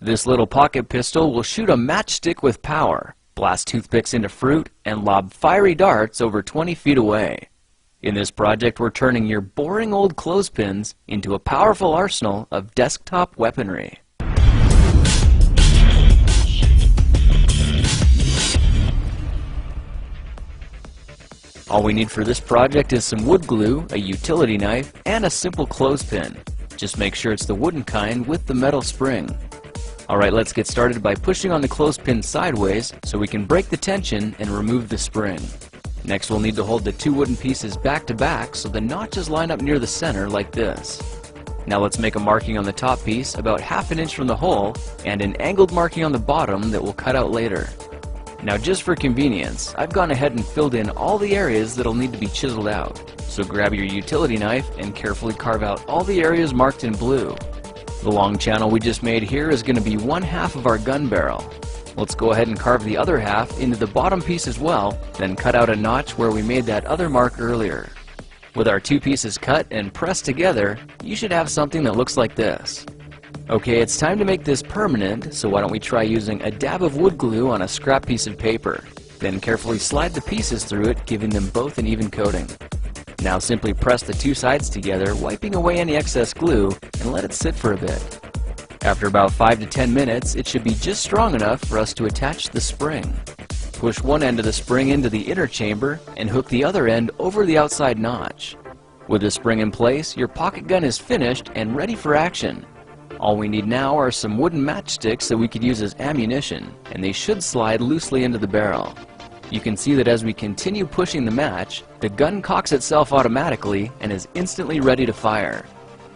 This little pocket pistol will shoot a matchstick with power, blast toothpicks into fruit, and lob fiery darts over 20 feet away. In this project, we're turning your boring old clothespins into a powerful arsenal of desktop weaponry. All we need for this project is some wood glue, a utility knife, and a simple clothespin. Just make sure it's the wooden kind with the metal spring. Alright, let's get started by pushing on the clothespin sideways so we can break the tension and remove the spring. Next, we'll need to hold the two wooden pieces back to back so the notches line up near the center like this. Now let's make a marking on the top piece about ½ an inch from the hole and an angled marking on the bottom that we'll cut out later. Now just for convenience, I've gone ahead and filled in all the areas that'll need to be chiseled out. So grab your utility knife and carefully carve out all the areas marked in blue. The long channel we just made here is going to be 1/2 of our gun barrel. Let's go ahead and carve the other half into the bottom piece as well, then cut out a notch where we made that other mark earlier. With our two pieces cut and pressed together, you should have something that looks like this. Okay, it's time to make this permanent, so why don't we try using a dab of wood glue on a scrap piece of paper. Then carefully slide the pieces through it, giving them both an even coating. Now simply press the two sides together, wiping away any excess glue, and let it sit for a bit. After about 5 to 10 minutes, it should be just strong enough for us to attach the spring. Push one end of the spring into the inner chamber and hook the other end over the outside notch. With the spring in place, your pocket gun is finished and ready for action. All we need now are some wooden matchsticks that we could use as ammunition, and they should slide loosely into the barrel. You can see that as we continue pushing the match, the gun cocks itself automatically and is instantly ready to fire.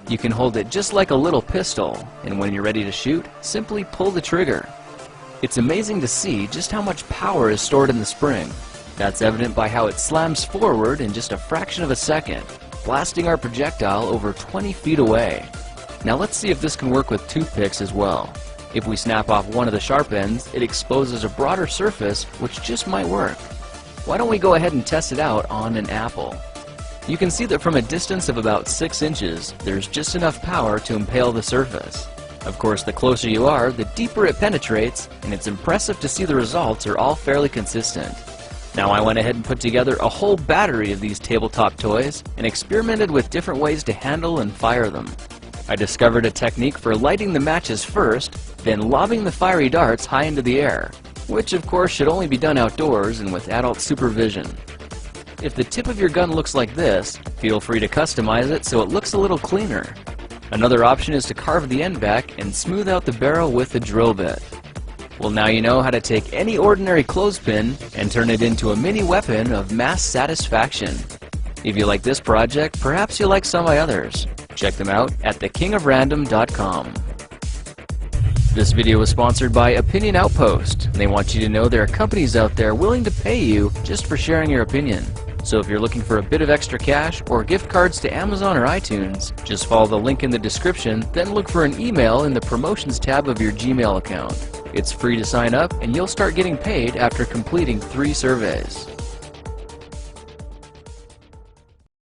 You can hold it just like a little pistol, and when you're ready to shoot, simply pull the trigger. It's amazing to see just how much power is stored in the spring. That's evident by how it slams forward in just a fraction of a second, blasting our projectile over 20 feet away. Now let's see if this can work with toothpicks as well. If we snap off one of the sharp ends, it exposes a broader surface, which just might work. Why don't we go ahead and test it out on an apple? You can see that from a distance of about 6 inches, there's just enough power to impale the surface. Of course, the closer you are, the deeper it penetrates, and it's impressive to see the results are all fairly consistent. Now I went ahead and put together a whole battery of these tabletop toys and experimented with different ways to handle and fire them. I discovered a technique for lighting the matches first, then lobbing the fiery darts high into the air, which of course should only be done outdoors and with adult supervision. If the tip of your gun looks like this, feel free to customize it so it looks a little cleaner. Another option is to carve the end back and smooth out the barrel with a drill bit. Well, now you know how to take any ordinary clothespin and turn it into a mini weapon of mass satisfaction. If you like this project, perhaps you'll like some of my others. Check them out at thekingofrandom.com. This video was sponsored by Opinion Outpost. They want you to know there are companies out there willing to pay you just for sharing your opinion. So if you're looking for a bit of extra cash or gift cards to Amazon or iTunes, just follow the link in the description, then look for an email in the promotions tab of your Gmail account. It's free to sign up and you'll start getting paid after completing 3 surveys.